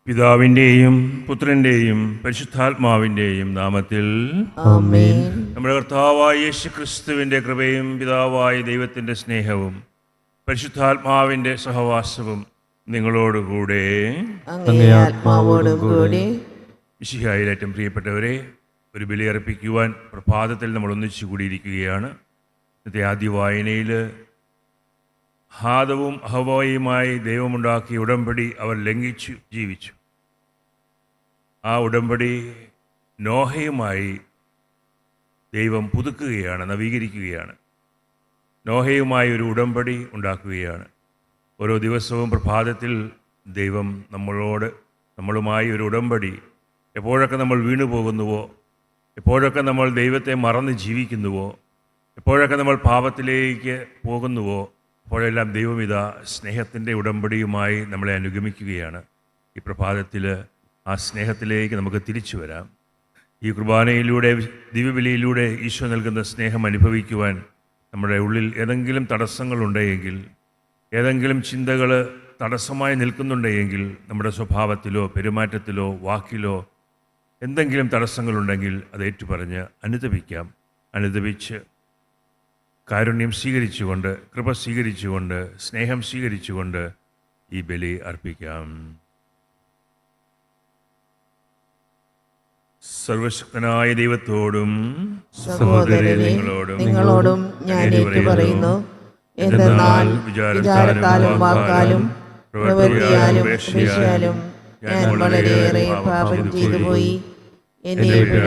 പിതാവിൻ്റെയും പുത്രൻ്റെയും പരിശുദ്ധാത്മാവിൻ്റെയും നാമത്തിൽ ആമേൻ. നമ്മുടെ കർത്താവായ യേശു ക്രിസ്തുവിൻ്റെ കൃപയും പിതാവായ ദൈവത്തിൻ്റെ സ്നേഹവും പരിശുദ്ധാത്മാവിൻ്റെ സഹവാസവും നിങ്ങളോടുകൂടെ അങ്ങേ ആത്മാവോടും കൂടി. മിശിഹായിലേറ്റവും പ്രിയപ്പെട്ടവരെ, ഒരു ബലിയർപ്പിക്കുവാൻ പ്രഭാതത്തിൽ നമ്മൾ ഒന്നിച്ചു കൂടിയിരിക്കുകയാണ്. ഇന്നത്തെ ആദ്യ വായനയിൽ ഹാദവും ഹവ്വയുമായി ദൈവമുണ്ടാക്കിയ ഉടമ്പടി അവർ ലംഘിച്ചു ജീവിച്ചു. ആ ഉടമ്പടി നോഹയുമായി ദൈവം പുതുക്കുകയാണ്, നവീകരിക്കുകയാണ്. നോഹയുമായി ഒരു ഉടമ്പടി ഉണ്ടാക്കുകയാണ്. ഓരോ ദിവസവും പ്രഭാതത്തിൽ ദൈവം നമ്മളുമായി ഒരു ഉടമ്പടി, എപ്പോഴൊക്കെ നമ്മൾ വീണു പോകുന്നുവോ, എപ്പോഴൊക്കെ നമ്മൾ ദൈവത്തെ മറന്ന് ജീവിക്കുന്നുവോ, എപ്പോഴൊക്കെ നമ്മൾ പാപത്തിലേക്ക് പോകുന്നുവോ, അപ്പോഴെല്ലാം ദൈവം ഇതാ സ്നേഹത്തിൻ്റെ ഉടമ്പടിയുമായി നമ്മളെ അനുഗമിക്കുകയാണ്. ഈ പ്രഭാതത്തിൽ ആ സ്നേഹത്തിലേക്ക് നമുക്ക് തിരിച്ചു വരാം. ഈ കുർബാനയിലൂടെ, ദിവ്യബലിയിലൂടെ ഈശോ നൽകുന്ന സ്നേഹം അനുഭവിക്കുവാൻ നമ്മുടെ ഉള്ളിൽ ഏതെങ്കിലും തടസ്സങ്ങളുണ്ടെങ്കിൽ, ഏതെങ്കിലും ചിന്തകൾ തടസ്സമായി നിൽക്കുന്നുണ്ടെങ്കിൽ, നമ്മുടെ സ്വഭാവത്തിലോ പെരുമാറ്റത്തിലോ വാക്കിലോ എന്തെങ്കിലും തടസ്സങ്ങളുണ്ടെങ്കിൽ അത് ഏറ്റുപറഞ്ഞ് അനുതപിക്കാം. അനുതപിച്ച് കാരുണ്യം സ്വീകരിച്ചുകൊണ്ട്, കൃപ സ്വീകരിച്ചുകൊണ്ട്, സ്നേഹം സ്വീകരിച്ചുകൊണ്ട് ഈ ബലി അർപ്പിക്കാം. സർവശക്തനായ ദൈവത്തോടും സഹോദരരെ, നിങ്ങളോടും ഞാൻ ഏറ്റുപറയുന്നു. എന്തെന്നാൽ വിചാരത്താലും വാക്കാലും പ്രവൃത്തിയാലും ഉപേക്ഷയാലും ഞാൻ വളരെയേറെ പാപം ചെയ്തു പോയി. എൻ്റെ പിഴ,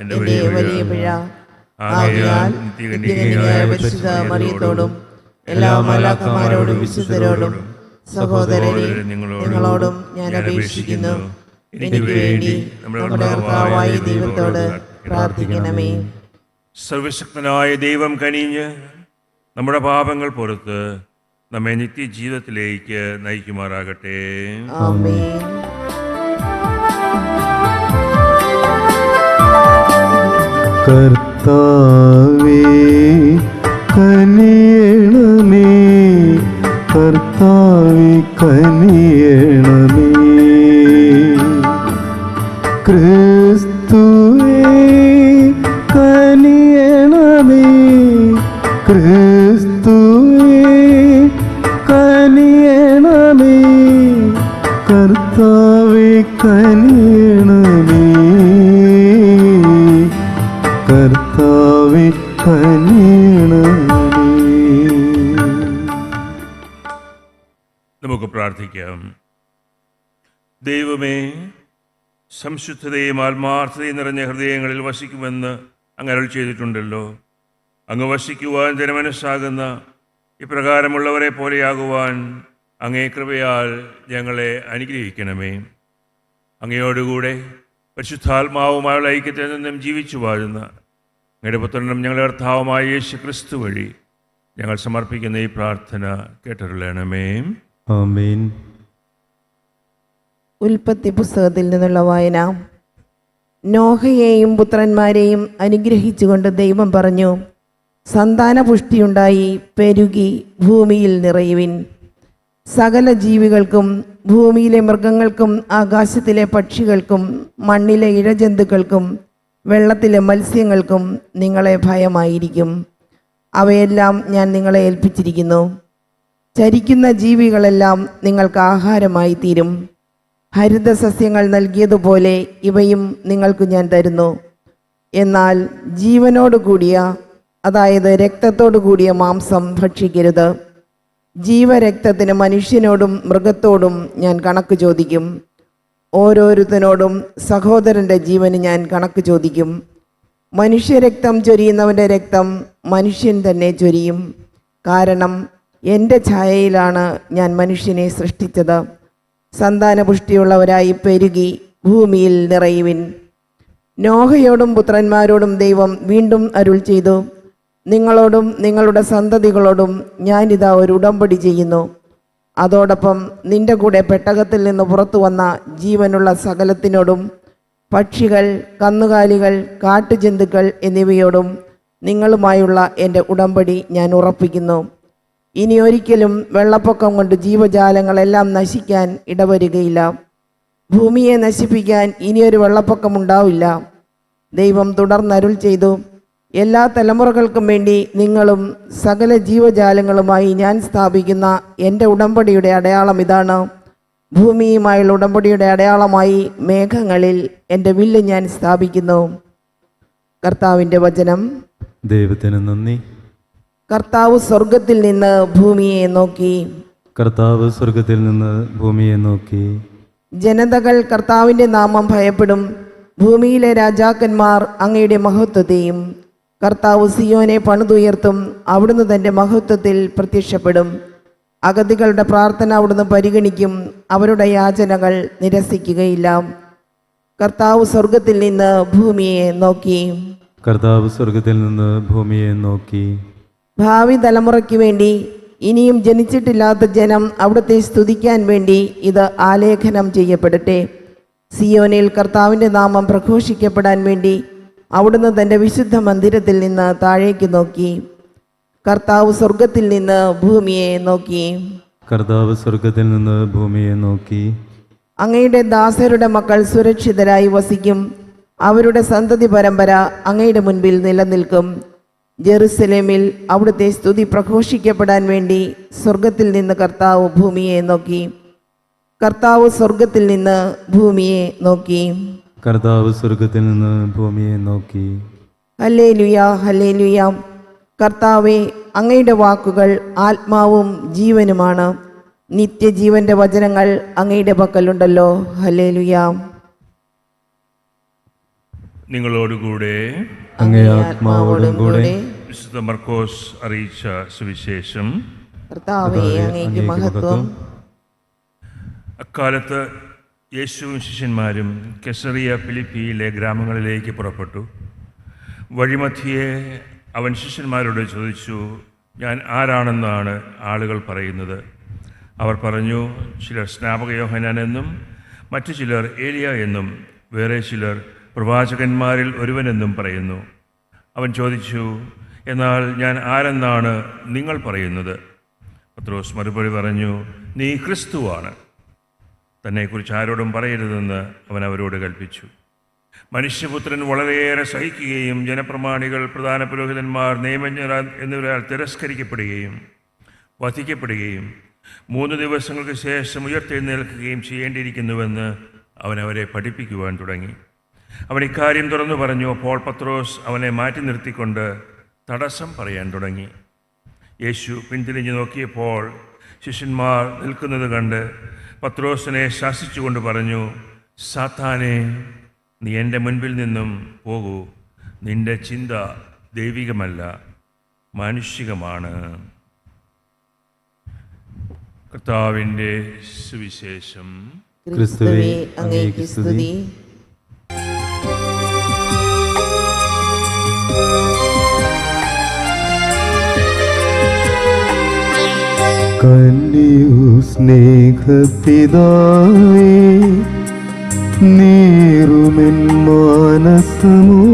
എൻ്റെ വലിയ പിഴ. ആകയാൽ നിത്യകന്യകയായ പരിശുദ്ധ മറിയത്തോടും എല്ലാ മാലാഖമാരോടും വിശുദ്ധരോടും സഹോദരരെ, നിങ്ങളോടും ഞാൻ അപേക്ഷിക്കുന്നു, എനിക്ക് വേണ്ടി നമ്മുടെ കർത്താവായ ദൈവത്തോട് പ്രാർത്ഥിക്കണമേ. സർവശക്തനായ ദൈവം കനിഞ്ഞ് നമ്മുടെ പാപങ്ങൾ പുറത്ത് നമ്മെ നിത്യജീവിതത്തിലേക്ക് നയിക്കുമാറാകട്ടെ. ആമേൻ. കർത്താവേ കനിയണമേ, കർത്താവേ കനിയണമേ. ക്രിസ്തുവേ കനിയണമേ, ക്രിസ്തുവേ കനിയണമേ, കർത്താവേ കനിയണമേ, കർത്താവേ കനിയണമേ. നമുക്ക് പ്രാർത്ഥിക്കാം. ദൈവമേ, സംശുദ്ധതയും ആത്മാർത്ഥതയും നിറഞ്ഞ ഹൃദയങ്ങളിൽ വസിക്കുമെന്ന് അങ്ങ് അരുൾ ചെയ്തിട്ടുണ്ടല്ലോ. അങ്ങ് വസിക്കുവാൻ ജനമനസ്സാകുന്ന ഇപ്രകാരമുള്ളവരെ പോലെയാകുവാൻ അങ്ങേ കൃപയാൽ ഞങ്ങളെ അനുഗ്രഹിക്കണമേ. അങ്ങയോടുകൂടെ പരിശുദ്ധാത്മാവുമായുള്ള ഐക്യത്തിൽ നിന്നും ജീവിച്ചു വാഴുന്ന അങ്ങയുടെ പുത്രനും ഞങ്ങളുടെ കർത്താവുമായ യേശു ക്രിസ്തു വഴി ഞങ്ങൾ സമർപ്പിക്കുന്ന ഈ പ്രാർത്ഥന കേട്ടരുളണമേ. ആമേൻ. ഉൽപ്പത്തി പുസ്തകത്തിൽ നിന്നുള്ള വായന. നോഹയെയും പുത്രന്മാരെയും അനുഗ്രഹിച്ചുകൊണ്ട് ദൈവം പറഞ്ഞു, സന്താനപുഷ്ടിയുണ്ടായി പെരുകി ഭൂമിയിൽ നിറയുവിൻ. സകല ജീവികൾക്കും, ഭൂമിയിലെ മൃഗങ്ങൾക്കും, ആകാശത്തിലെ പക്ഷികൾക്കും, മണ്ണിലെ ഇഴജന്തുക്കൾക്കും, വെള്ളത്തിലെ മത്സ്യങ്ങൾക്കും നിങ്ങളെ ഭയമായിരിക്കും. അവയെല്ലാം ഞാൻ നിങ്ങളെ ഏൽപ്പിച്ചിരിക്കുന്നു. ചരിക്കുന്ന ജീവികളെല്ലാം നിങ്ങൾക്ക് ആഹാരമായി തീരും. ഹരിതസസ്യങ്ങൾ നൽകിയതുപോലെ ഇവയും നിങ്ങൾക്ക് ഞാൻ തരുന്നു. എന്നാൽ ജീവനോട് കൂടിയ, അതായത് രക്തത്തോടു കൂടിയ മാംസം ഭക്ഷിക്കരുത്. ജീവരക്തത്തിന് മനുഷ്യനോടും മൃഗത്തോടും ഞാൻ കണക്ക് ചോദിക്കും. ഓരോരുത്തരോടും സഹോദരൻ്റെ ജീവന് ഞാൻ കണക്ക് ചോദിക്കും. മനുഷ്യരക്തം ചൊരിയുന്നവൻ്റെ രക്തം മനുഷ്യൻ തന്നെ ചൊരിയും. കാരണം എൻ്റെ ഛായയിലാണ് ഞാൻ മനുഷ്യനെ സൃഷ്ടിച്ചത്. സന്താനപുഷ്ടിയുള്ളവരായി പെരുകി ഭൂമിയിൽ നിറയുവിൻ. നോഹയോടും പുത്രന്മാരോടും ദൈവം വീണ്ടും അരുൾ ചെയ്തു, നിങ്ങളോടും നിങ്ങളുടെ സന്തതികളോടും ഞാനിതാ ഒരു ഉടമ്പടി ചെയ്യുന്നു. അതോടൊപ്പം നിന്റെ കൂടെ പെട്ടകത്തിൽ നിന്ന് പുറത്തു വന്ന ജീവനുള്ള സകലത്തിനോടും, പക്ഷികൾ, കന്നുകാലികൾ, കാട്ടുജന്തുക്കൾ എന്നിവയോടും നിങ്ങളുമായുള്ള എൻ്റെ ഉടമ്പടി ഞാൻ ഉറപ്പിക്കുന്നു. ഇനി ഒരിക്കലും വെള്ളപ്പൊക്കം കൊണ്ട് ജീവജാലങ്ങളെല്ലാം നശിക്കാൻ ഇടവരുകയില്ല. ഭൂമിയെ നശിപ്പിക്കാൻ ഇനിയൊരു വെള്ളപ്പൊക്കമുണ്ടാവില്ല. ദൈവം തുടർന്നരുൾ ചെയ്തു, എല്ലാ തലമുറകൾക്കും വേണ്ടി നിങ്ങളും സകല ജീവജാലങ്ങളുമായി ഞാൻ സ്ഥാപിക്കുന്ന എൻ്റെ ഉടമ്പടിയുടെ അടയാളം ഇതാണ്. ഭൂമിയുമായുള്ള ഉടമ്പടിയുടെ അടയാളമായി മേഘങ്ങളിൽ എൻ്റെ വില്ല് ഞാൻ സ്ഥാപിക്കുന്നു. കർത്താവിൻ്റെ വചനം. ദൈവത്തിന് നന്ദി. കർത്താവ് സ്വർഗത്തിൽ നിന്ന് ഭൂമിയെ നോക്കി. കർത്താവ് സ്വർഗത്തിൽ നിന്ന് ഭൂമിയെ നോക്കി. ജനതകൾ കർത്താവിൻ്റെ നാമം ഭയപ്പെടും. ഭൂമിയിലെ രാജാക്കന്മാർ അങ്ങയുടെ മഹത്വത്തെയും. കർത്താവ് സിയോനെ പണിതുയർത്തും. അവിടുന്ന് തൻ്റെ മഹത്വത്തിൽ പ്രത്യക്ഷപ്പെടും. അഗതികളുടെ പ്രാർത്ഥന അവിടുന്ന് പരിഗണിക്കും. അവരുടെ യാചനകൾ നിരസിക്കുകയില്ല. കർത്താവ് സ്വർഗത്തിൽ നിന്ന് ഭൂമിയെ നോക്കി. കർത്താവ് സ്വർഗത്തിൽ നിന്ന് ഭൂമിയെ നോക്കി. ഭാവി തലമുറയ്ക്ക് വേണ്ടി, ഇനിയും ജനിച്ചിട്ടില്ലാത്ത ജനം അവിടുത്തെ സ്തുതിക്കാൻ വേണ്ടി ഇത് ആലേഖനം ചെയ്യപ്പെടട്ടെ. സിയോനിൽ കർത്താവിൻ്റെ നാമം പ്രഘോഷിക്കപ്പെടാൻ വേണ്ടി അവിടുന്ന് തൻ്റെ വിശുദ്ധ മന്ദിരത്തിൽ നിന്ന് താഴേക്ക് നോക്കി. കർത്താവ് സ്വർഗത്തിൽ നിന്ന് ഭൂമിയെ നോക്കി. കർത്താവ് സ്വർഗത്തിൽ നിന്ന് ഭൂമിയെ നോക്കി. അങ്ങയുടെ ദാസരുടെ മക്കൾ സുരക്ഷിതരായി വസിക്കും. അവരുടെ സന്തതി പരമ്പര അങ്ങയുടെ മുൻപിൽ നിലനിൽക്കും. ജെറുസലേമിൽ അവിടുത്തെ സ്തുതി പ്രഘോഷിക്കപ്പെടാൻ വേണ്ടി സ്വർഗത്തിൽ നിന്ന് കർത്താവ് ഭൂമിയെ നോക്കി. കർത്താവ് സ്വർഗത്തിൽ നിന്ന് ഭൂമിയെ നോക്കി. കർത്താവ് സ്വർഗത്തിൽ നിന്ന് ഭൂമിയെ നോക്കി. Hallelujah, hallelujah. കർത്താവേ, അങ്ങയുടെ വാക്കുകൾ ആത്മാവും ജീവനുമാണ്. നിത്യജീവന്റെ വചനങ്ങൾ അങ്ങയുടെ പക്കലുണ്ടല്ലോ. ഹല്ലേലൂയ. നിങ്ങളോടുകൂടെ അങ്ങേ ആത്മാവോടും കൂടെ. വിശുദ്ധ മർക്കോസ് അറിയിച്ച സുവിശേഷം. കർത്താവേ, അങ്ങേക്ക് മഹത്വം. അക്കാലത്ത് യേശുവും ശിഷ്യന്മാരും കെസറിയ ഫിലിപ്പിയിലെ ഗ്രാമങ്ങളിലേക്ക് പുറപ്പെട്ടു. വഴിമധ്യേ അവൻ ശിഷ്യന്മാരോട് ചോദിച്ചു, ഞാൻ ആരാണെന്നാണ് ആളുകൾ പറയുന്നത്? അവർ പറഞ്ഞു, ചിലർ സ്നാപക യോഹന്നാൻ എന്നും, മറ്റു ചിലർ ഏലിയ എന്നും, വേറെ ചിലർ പ്രവാചകന്മാരിൽ ഒരുവനെന്നും പറയുന്നു. അവൻ ചോദിച്ചു, എന്നാൽ ഞാൻ ആരെന്നാണ് നിങ്ങൾ പറയുന്നത്? പത്രോസ് മറുപടി പറഞ്ഞു, നീ ക്രിസ്തുവാണ്. തന്നെക്കുറിച്ച് ആരോടും പറയരുതെന്ന് അവൻ അവരോട് കൽപ്പിച്ചു. മനുഷ്യപുത്രൻ വളരെയേറെ സഹിക്കുകയും ജനപ്രമാണികൾ, പ്രധാന പുരോഹിതന്മാർ, നിയമജ്ഞർ എന്നിവരാൽ തിരസ്കരിക്കപ്പെടുകയും വധിക്കപ്പെടുകയും 3 ദിവസങ്ങൾക്ക് ശേഷം ഉയർത്തെഴുന്നേൽക്കുകയും ചെയ്യേണ്ടിയിരിക്കുന്നുവെന്ന് അവൻ അവരെ പഠിപ്പിക്കുവാൻ തുടങ്ങി. അവൻ ഇക്കാര്യം തുറന്നു പറഞ്ഞു. അപ്പോൾ പത്രോസ് അവനെ മാറ്റി നിർത്തിക്കൊണ്ട് തടസ്സം പറയാൻ തുടങ്ങി. യേശു പിന്തിരിഞ്ഞു നോക്കിയപ്പോൾ ശിഷ്യന്മാർ നിൽക്കുന്നത് കണ്ട് പത്രോസിനെ ശാസിച്ചുകൊണ്ട് പറഞ്ഞു, സാത്താനെ, നീ എൻ്റെ മുൻപിൽ നിന്നും പോകൂ. നിന്റെ ചിന്ത ദൈവികമല്ല, മാനുഷികമാണ്. കർത്താവിൻ്റെ സുവിശേഷം. ക്രിസ്തുവേ, അങ്ങേക്ക് സ്തുതി. കന്യു സ്നേഹപിതാവേ, നീറുമെൻ മാനസമോടെ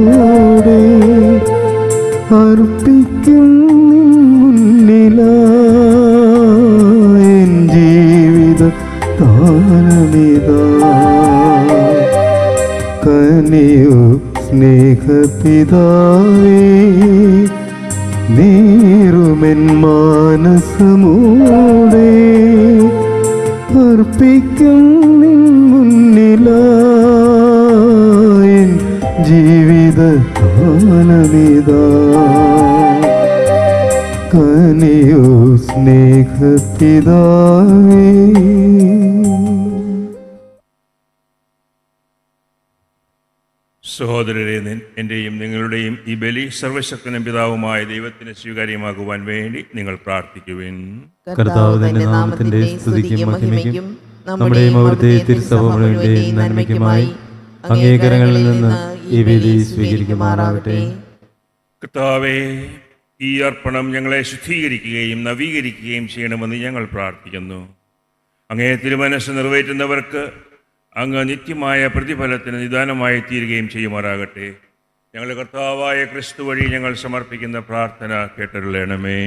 അർപ്പിക്കും നിൻ മുന്നിലായി എൻ ജീവിത താനമിതാ. കന്യു സ്നേഹപിതാവേ, നീറുമെൻ മാനസമോടെ അർപ്പിക്കും നിൻ മുന്നിലായി എൻ ജീവിത താനമിതാ. കനിയോ സ്നേഹപിതാവേ. സഹോദരരെ, എൻ്റെയും നിങ്ങളുടെയും ഈ ബലി സർവശക്തനും പിതാവുമായ ദൈവത്തിന് സ്വീകാര്യമാകുവാൻ വേണ്ടി നിങ്ങൾ പ്രാർത്ഥിക്കുവിൻ. കർത്താവ് തന്റെ നാമത്തിന്റെ സ്തുതിക്കും മഹിമയ്ക്കും നമ്മുടെയും അവിടുത്തെ തിരുസഭകളുടെയും നന്മയ്ക്കുമായി അംഗീകാരങ്ങളിൽ നിന്ന് ഈ ബലി സ്വീകരിക്കുമാറാകട്ടെ. കർത്താവേ, ഈ അർപ്പണം ഞങ്ങളെ ശുദ്ധീകരിക്കുകയും നവീകരിക്കുകയും ചെയ്യണമെന്ന് ഞങ്ങൾ പ്രാർത്ഥിക്കുന്നു. അങ്ങേ തിരുമനസ് നിറവേറ്റുന്നവർക്ക് അങ്ങ് നിത്യമായ പ്രതിഫലത്തിന് നിദാനമായി തീരുകയും ചെയ്യുമാറാകട്ടെ. ഞങ്ങളുടെ കർത്താവായ ക്രിസ്തു വഴി ഞങ്ങൾ സമർപ്പിക്കുന്ന പ്രാർത്ഥന കേട്ടരുളണമേ.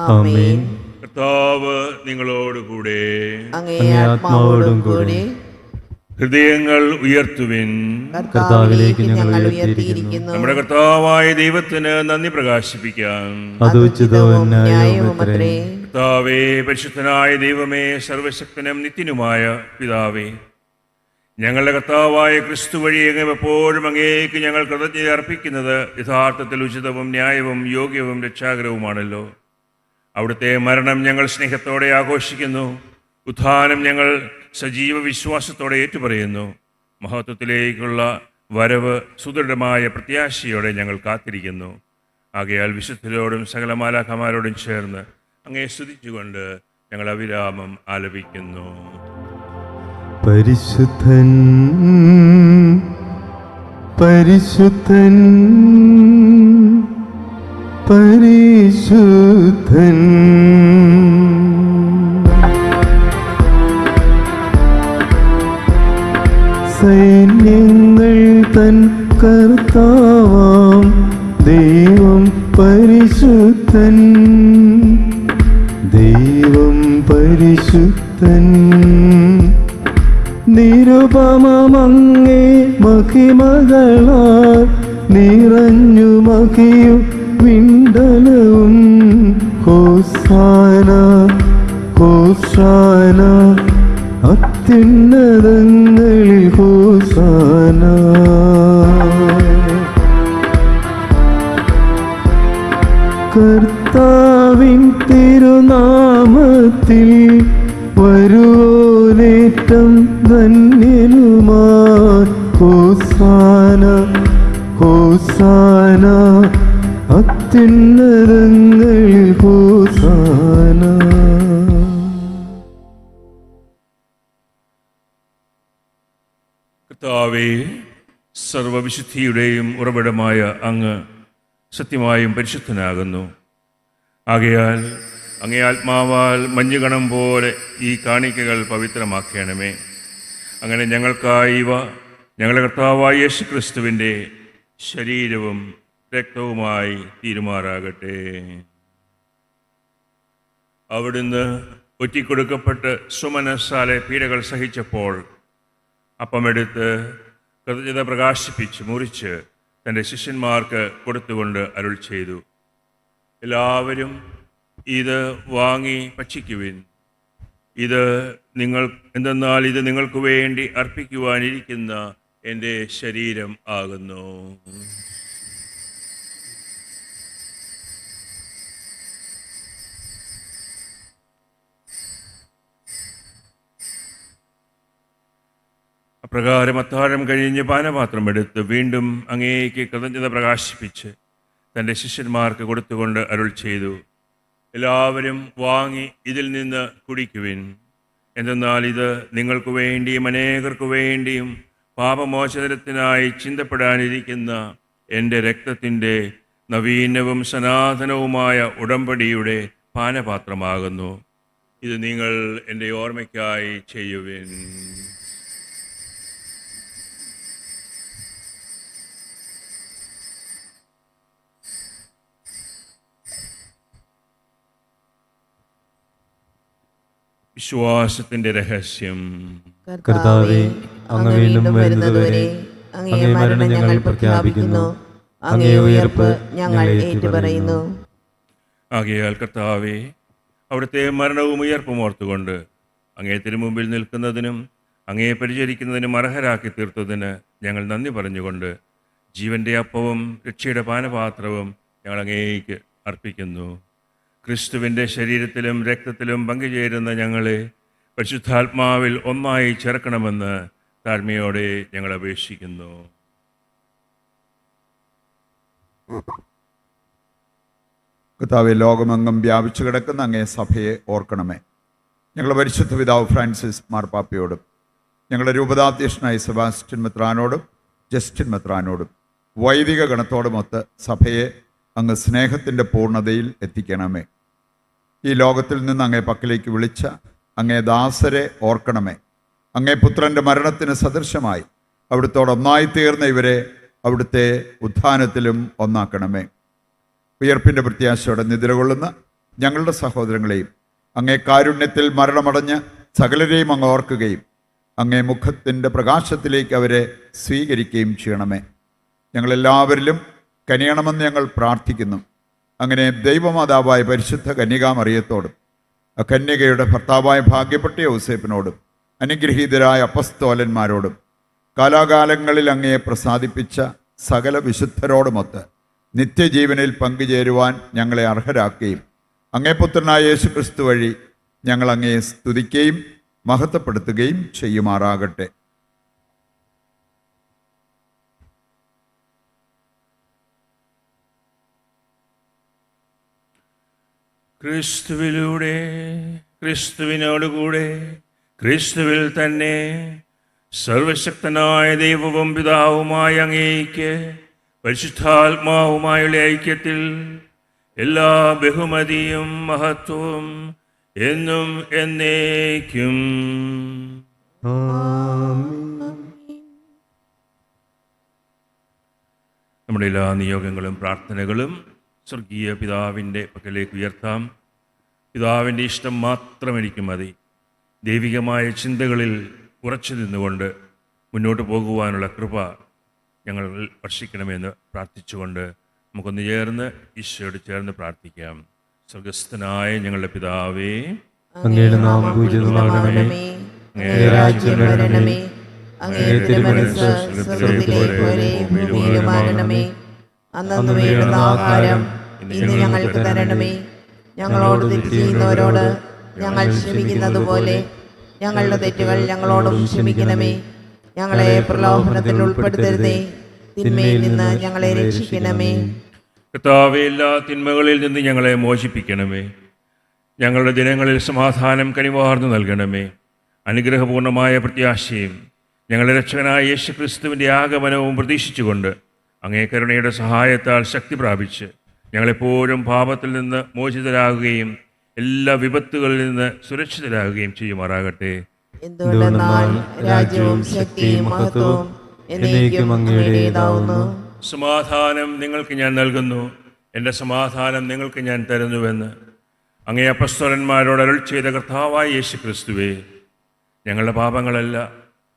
ആമേൻ. കർത്താവ് നിങ്ങളോടുകൂടെ. അങ്ങേ ആത്മാവോടും കൂടെ. ഹൃദയങ്ങൾ ഉയർത്തുവിൻ. കർത്താവിലേക്ക് ഞങ്ങൾ ഉയർത്തിയിരിക്കുന്നു. നമ്മുടെ കർത്താവായ ദൈവത്തിന് നന്ദി പ്രകാശിപ്പിക്കാം. അത് ഉചിതവും ന്യായവുമത്രേ. കർത്താവേ, പരിശുദ്ധനായ ദൈവമേ, സർവശക്തനും നിത്യനുമായ പിതാവേ, ഞങ്ങളുടെ കർത്താവായ ക്രിസ്തു വഴി എപ്പോഴും അങ്ങേക്ക് ഞങ്ങൾ കൃതജ്ഞത അർപ്പിക്കുന്നത് യഥാർത്ഥത്തിൽ ഉചിതവും ന്യായവും യോഗ്യവും രക്ഷാകരവുമാണല്ലോ. അവിടുത്തെ മരണം ഞങ്ങൾ സ്നേഹത്തോടെ ആഘോഷിക്കുന്നു. ഉത്ഥാനം ഞങ്ങൾ സജീവ വിശ്വാസത്തോടെ ഏറ്റുപറയുന്നു. മഹത്വത്തിലേക്കുള്ള വരവ് സുദൃഢമായ പ്രത്യാശയോടെ ഞങ്ങൾ കാത്തിരിക്കുന്നു. ആകയാൽ വിശുദ്ധരോടും സകല മാലാഖമാരോടും ചേർന്ന് അങ്ങേ സ്തുതിച്ചുകൊണ്ട് ഞങ്ങൾ അവിരാമം ആലപിക്കുന്നു. പരിശുദ്ധൻ പരിശുദ്ധൻ പരിശുദ്ധൻ. സൈന്യങ്ങൾ തൻ കർത്താവാം ദൈവം പരിശുദ്ധൻ. ദൈവം പരിശുദ്ധൻ. നിരുപമങ്ങേ മഹിമകളാൽ നിറഞ്ഞു മഹിയും വിണ്ടലവും. ഹോസാന ഹോസാന അത്യുന്നതങ്ങളിൽ ഹോസാന. കർത്താവിൻ തിരുനാമത്തിൽ വരുവോനേറ്റം ധന്യനുമായി. ഹോസാന ഹോസാന അത്യുന്നതങ്ങളിൽ ഹോസാന. കർത്താവേ, സർവവിശുദ്ധിയുടെയും ഉറവിടമായ അങ്ങ് സത്യമായും പരിശുദ്ധനാകുന്നു. ആകയാൽ അങ്ങേ ആത്മാവാൽ മഞ്ഞുകണം പോലെ ഈ കാണിക്കകൾ പവിത്രമാക്കണമേ. അങ്ങനെ ഞങ്ങൾക്കായി ഇവ ഞങ്ങളുടെ കർത്താവായ യേശു ക്രിസ്തുവിൻ്റെ ശരീരവും രക്തവുമായി തീരുമാറാകട്ടെ. അവിടുന്ന് ഒറ്റിക്കൊടുക്കപ്പെട്ട് സുമനസ്സാലെ പീഡകൾ സഹിച്ചപ്പോൾ അപ്പമെടുത്ത് കൃതജ്ഞത പ്രകാശിപ്പിച്ച് മുറിച്ച് തൻ്റെ ശിഷ്യന്മാർക്ക് കൊടുത്തുകൊണ്ട് അരുൾ ചെയ്തു, എല്ലാവരും ഇത് വാങ്ങി ഭക്ഷിക്കുവിൻ. എന്തെന്നാൽ ഇത് നിങ്ങൾക്ക് വേണ്ടി അർപ്പിക്കുവാനിരിക്കുന്ന എൻ്റെ ശരീരം ആകുന്നു. അപ്രകാരം അത്താഴം കഴിഞ്ഞ് പാനപാത്രം എടുത്ത് വീണ്ടും അങ്ങേക്ക് കൃതജ്ഞത പ്രകാശിപ്പിച്ച് തൻ്റെ ശിഷ്യന്മാർക്ക് കൊടുത്തുകൊണ്ട് അരുൾ ചെയ്തു, എല്ലാവരും വാങ്ങി ഇതിൽ നിന്ന് കുടിക്കുവിൻ. എന്തെന്നാൽ ഇത് നിങ്ങൾക്ക് വേണ്ടിയും അനേകർക്കു വേണ്ടിയും പാപമോചനത്തിനായി ചിന്തപ്പെടാനിരിക്കുന്ന എൻ്റെ രക്തത്തിൻ്റെ നവീനവും സനാതനവുമായ ഉടമ്പടിയുടെ പാനപാത്രമാകുന്നു. ഇത് നിങ്ങൾ എൻ്റെ ഓർമ്മയ്ക്കായി ചെയ്യുവിൻ. വിശ്വാസത്തിന്റെ രഹസ്യം. കർത്താവേ, അങ്ങ് വീണ്ടും വരുന്നതുവരെ അങ്ങേ മരണം ഞങ്ങൾ പ്രഖ്യാപിക്കുന്നു, അങ്ങേ ഉയർപ്പ് ഞങ്ങൾ ഏറ്റുപറയുന്നു. ആകയാൽ കർത്താവേ, അവിടുത്തെ മരണവും ഉയർപ്പും ഓർത്തുകൊണ്ട് അങ്ങേ തിരുമുമ്പിൽ നിൽക്കുന്നതിനും അങ്ങയെ പരിചരിക്കുന്നതിനും അർഹരാക്കി തീർത്തതിന് ഞങ്ങൾ നന്ദി പറഞ്ഞുകൊണ്ട് ജീവന്റെ അപ്പവും രക്ഷയുടെ പാനപാത്രവും ഞങ്ങൾ അങ്ങേക്ക് അർപ്പിക്കുന്നു. ക്രിസ്തുവിൻ്റെ ശരീരത്തിലും രക്തത്തിലും പങ്കുചേരുന്ന ഞങ്ങളെ പരിശുദ്ധാത്മാവിൽ ഒന്നായി ചേർക്കണമെന്ന് താഴ്മയോടെ ഞങ്ങൾ അപേക്ഷിക്കുന്നു. കർത്താവേ, ലോകമെങ്ങും വ്യാപിച്ചു കിടക്കുന്ന അങ്ങേ സഭയെ ഓർക്കണമേ. ഞങ്ങളുടെ പരിശുദ്ധ പിതാവ് ഫ്രാൻസിസ് മാർപ്പാപ്പയോടും ഞങ്ങളുടെ രൂപതാധ്യക്ഷനായ സെബാസ്റ്റ്യൻ മെത്രാനോടും ജസ്റ്റിൻ മെത്രാനോടും വൈദിക ഗണത്തോടുമൊത്ത് സഭയെ അങ്ങ് സ്നേഹത്തിൻ്റെ പൂർണ്ണതയിൽ എത്തിക്കണമേ. ഈ ലോകത്തിൽ നിന്ന് അങ്ങേ പക്കലേക്ക് വിളിച്ച അങ്ങേ ദാസരെ ഓർക്കണമേ. അങ്ങേ പുത്രൻ്റെ മരണത്തിന് സദൃശമായി അവിടുത്തോടൊന്നായി തീർന്ന ഇവരെ അവിടുത്തെ ഉത്ഥാനത്തിലും ഒന്നാക്കണമേ. ഉയർപ്പിൻ്റെ പ്രത്യാശയോടെ നിദ്രകൊള്ളുന്ന ഞങ്ങളുടെ സഹോദരങ്ങളെയും അങ്ങേ കാരുണ്യത്തിൽ മരണമടഞ്ഞ് സകലരെയും അങ്ങ് ഓർക്കുകയും അങ്ങേ മുഖത്തിൻ്റെ പ്രകാശത്തിലേക്ക് അവരെ സ്വീകരിക്കുകയും ചെയ്യണമേ. ഞങ്ങളെല്ലാവരിലും കനിയണമെന്ന് ഞങ്ങൾ പ്രാർത്ഥിക്കുന്നു. അങ്ങനെ ദൈവമാതാവായ പരിശുദ്ധ കന്യകാമറിയത്തോടും കന്യകയുടെ ഭർത്താവായ ഭാഗ്യപ്പെട്ട യോസേപ്പിനോടും അനുഗ്രഹീതരായ അപ്പസ്തോലന്മാരോടും കാലാകാലങ്ങളിൽ അങ്ങയെ പ്രസാദിപ്പിച്ച സകല വിശുദ്ധരോടുമൊത്ത് നിത്യജീവനിൽ പങ്കുചേരുവാൻ ഞങ്ങളെ അർഹരാക്കുകയും അങ്ങേ പുത്രനായ യേശു ക്രിസ്തു വഴി ഞങ്ങൾ അങ്ങയെ സ്തുതിക്കുകയും മഹത്വപ്പെടുത്തുകയും ചെയ്യുമാറാകട്ടെ. ക്രിസ്തുവിലൂടെ, ക്രിസ്തുവിനോടുകൂടെ, ക്രിസ്തുവിൽ തന്നെ സർവശക്തനായ ദൈവവും പിതാവുമായ അങ്ങേയ്ക്ക് പരിശുദ്ധാത്മാവുമായുള്ള ഐക്യത്തിൽ എല്ലാ ബഹുമതിയും മഹത്വവും എന്നും എന്നേക്കും. നമ്മുടെ എല്ലാ നിയോഗങ്ങളും പ്രാർത്ഥനകളും സ്വർഗീയ പിതാവിൻ്റെ പക്കലേക്ക് ഉയർത്താം. പിതാവിൻ്റെ ഇഷ്ടം മാത്രം എനിക്ക് മതി. ദൈവികമായ ചിന്തകളിൽ ഉറച്ചു നിന്നുകൊണ്ട് മുന്നോട്ട് പോകുവാനുള്ള കൃപ ഞങ്ങൾ വർഷിക്കണമെന്ന് പ്രാർത്ഥിച്ചുകൊണ്ട് നമുക്കൊന്ന് ചേർന്ന് ഈശോയോട് ചേർന്ന് പ്രാർത്ഥിക്കാം. സ്വർഗസ്ഥനായ ഞങ്ങളുടെ പിതാവേ, അങ്ങയുടെ നാമം പൂജിതമാകണമേ, അങ്ങയുടെ രാജ്യം വരണമേ, അങ്ങയുടെ തിരുമനസ്സ് സ്വർഗ്ഗത്തിലെ പോലെ ഭൂമിയിലുമാകണമേ. അന്നു വേണ്ടുന്ന ആഹാരം ഇന്ന് ഞങ്ങൾക്ക് തരണമേ. ഞങ്ങളോട് തെറ്റ് ചെയ്യുന്നവരോട് ഞങ്ങൾ ക്ഷമിക്കുന്നത് പോലെ ഞങ്ങളുടെ തെറ്റുകൾ ഞങ്ങളോടും ക്ഷമിക്കണമേ. ഞങ്ങളെ പ്രലോഭനത്തിൽ ഉൾപ്പെടുത്തരുതേ, തിന്മയിൽ നിന്ന് ഞങ്ങളെ രക്ഷിക്കണമേ. കർത്താവേ, എല്ലാ തിന്മകളിൽ നിന്ന് ഞങ്ങളെ മോചിപ്പിക്കണമേ. ഞങ്ങളുടെ ദിനങ്ങളിൽ സമാധാനം കനിവാർന്നു നൽകണമേ. അനുഗ്രഹപൂർണമായ പ്രത്യാശയും ഞങ്ങളുടെ രക്ഷകനായ യേശു ക്രിസ്തുവിൻ്റെ ആഗമനവും പ്രതീക്ഷിച്ചുകൊണ്ട് അങ്ങേ കരുണയുടെ സഹായത്താൽ ശക്തി പ്രാപിച്ച് ഞങ്ങളെപ്പോഴും പാപത്തിൽ നിന്ന് മോചിതരാകുകയും എല്ലാ വിപത്തുകളിൽ നിന്ന് സുരക്ഷിതരാകുകയും ചെയ്യുമാറാകട്ടെ. എന്തുകൊണ്ടെന്നാൽ രാജ്യവും ശക്തിയും മഹത്വവും എന്നേക്കും അങ്ങയുടേതാവുന്നു. സമാധാനം നിങ്ങൾക്ക് ഞാൻ നൽകുന്നു, എൻ്റെ സമാധാനം നിങ്ങൾക്ക് ഞാൻ തരുന്നുവെന്ന് അങ്ങേ അപ്പസ്തോലന്മാരോട് അരുൾ ചെയ്ത കർത്താവായ യേശു ക്രിസ്തുവേ, ഞങ്ങളുടെ പാപങ്ങളല്ല,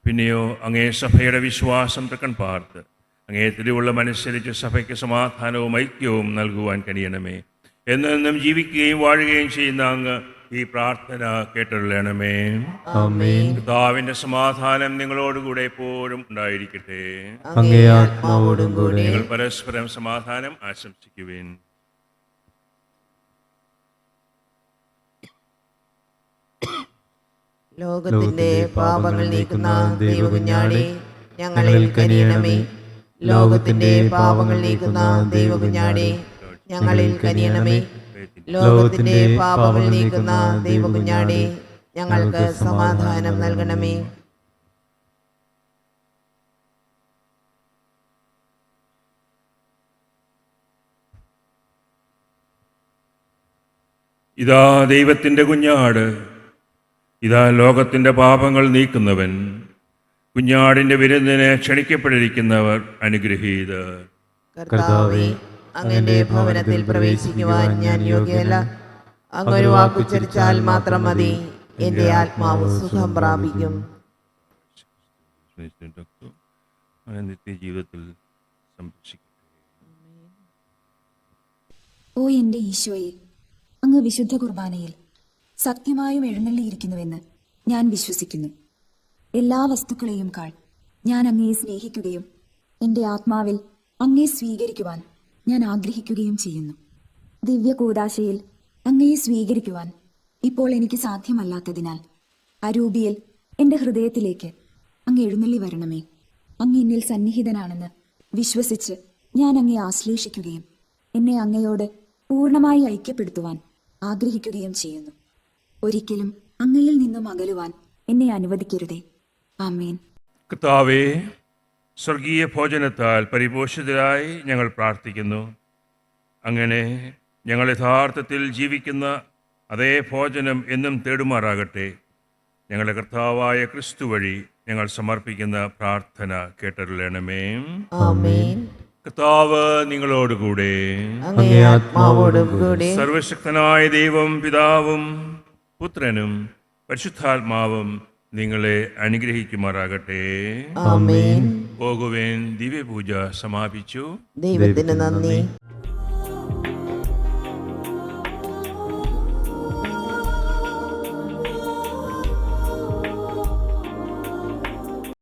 പിന്നെയോ അങ്ങേ സഭയുടെ വിശ്വാസം തക്കൻ പാർത്ത് അങ്ങേ തിരുവുള്ളമനുസരിച്ച് സഭയ്ക്ക് സമാധാനവും ഐക്യവും നൽകുവാൻ കഴിയണമേ. എന്നെന്നും ജീവിക്കുകയും വാഴുകയും ചെയ്യുന്ന അങ്ങ് ഈ പ്രാർത്ഥന കേട്ടുള്ളണമേ. കർത്താവിന്റെ സമാധാനം നിങ്ങളോടുകൂടെ എപ്പോഴും ഉണ്ടായിരിക്കട്ടെ. അങ്ങേ ആത്മാവോടും കൂടെ. നിങ്ങൾ പരസ്പരം സമാധാനം ആശംസിക്കുവിൻ. ലോകത്തിന്റെ പാപങ്ങൾ നീക്കുന്ന ദൈവകുഞ്ഞാടേ, ഞങ്ങളിൽ കനിയണമേ. ലോകത്തിന്റെ പാപങ്ങൾ നീക്കുന്ന ദൈവകുഞ്ഞാടേ, ഞങ്ങളിൽ കനിയണമേ. ലോകത്തിന്റെ പാപങ്ങൾ നീക്കുന്ന ദൈവകുഞ്ഞാടേ, ഞങ്ങൾക്ക് സമാധാനം നൽകണമേ. ഇതാ ദൈവത്തിൻ്റെ കുഞ്ഞാട്, ഇതാ ലോകത്തിൻ്റെ പാപങ്ങൾ നീക്കുന്നവൻ. കുഞ്ഞാടിൻ്റെ വിരുന്നിന് ക്ഷണിക്കപ്പെട്ടിരിക്കുന്നവർ അനുഗ്രഹീതർ. കർത്താവേ, അങ്ങയുടെ ഭവനത്തിൽ പ്രവേശിക്കുവാൻ ഞാൻ യോഗ്യല്ല. അങ്ങൊരു വാക്കുച്ചരിച്ചാൽ മാത്രം മതി, എൻ്റെ ആത്മാവ് സുഖം പ്രാപിക്കും. നിത്യജീവിതത്തിൽ സംരക്ഷിക്കും. ഓ എൻ്റെ ഈശോയെ, അങ്ങ് വിശുദ്ധ കുർബാനയിൽ സത്യമായും എഴുന്നള്ളിയിരിക്കുന്നുവെന്ന് ഞാൻ വിശ്വസിക്കുന്നു. എല്ലാ വസ്തുക്കളെയും കാൾ ഞാൻ അങ്ങയെ സ്നേഹിക്കുകയും എൻ്റെ ആത്മാവിൽ അങ്ങയെ സ്വീകരിക്കുവാൻ ഞാൻ ആഗ്രഹിക്കുകയും ചെയ്യുന്നു. ദിവ്യ കൂദാശയിൽ അങ്ങയെ സ്വീകരിക്കുവാൻ ഇപ്പോൾ എനിക്ക് സാധ്യമല്ലാത്തതിനാൽ അരൂപിയിൽ എൻ്റെ ഹൃദയത്തിലേക്ക് അങ്ങ് എഴുന്നള്ളി വരണമേ. അങ്ങ് എന്നിൽ സന്നിഹിതനാണെന്ന് വിശ്വസിച്ച് ഞാൻ അങ്ങയെ ആശ്ലേഷിക്കുകയും എന്നെ അങ്ങയോട് പൂർണ്ണമായി ഐക്യപ്പെടുത്തുവാൻ ആഗ്രഹിക്കുകയും ചെയ്യുന്നു. ഒരിക്കലും അങ്ങയിൽ നിന്നും അകലുവാൻ എന്നെ അനുവദിക്കരുതേ. ആമേൻ. കർത്താവേ, സ്വർഗീയ ഭോജനത്താൽ പരിപോഷിതരായി ഞങ്ങൾ പ്രാർത്ഥിക്കുന്നു. അങ്ങനെ ഞങ്ങൾ യഥാർത്ഥത്തിൽ ജീവിക്കുന്ന അതേ ഭോജനം എന്നും തേടുമാറാകട്ടെ. ഞങ്ങളുടെ കർത്താവായ ക്രിസ്തു വഴി ഞങ്ങൾ സമർപ്പിക്കുന്ന പ്രാർത്ഥന കേട്ടരുളണമേ. ആമേൻ. കർത്താവ് നിങ്ങളോടുകൂടെ. അങ്ങേ ആത്മാവോടും കൂടെ. സർവശക്തനായ ദൈവം പിതാവും പുത്രനും പരിശുദ്ധാത്മാവും നിങ്ങളെ അനുഗ്രഹിക്കുമാറാകട്ടെ. ആമേൻ. പോകുവേൻ. ദിവ്യപൂജ സമാപിച്ചു. ദൈവത്തിന് നന്ദി.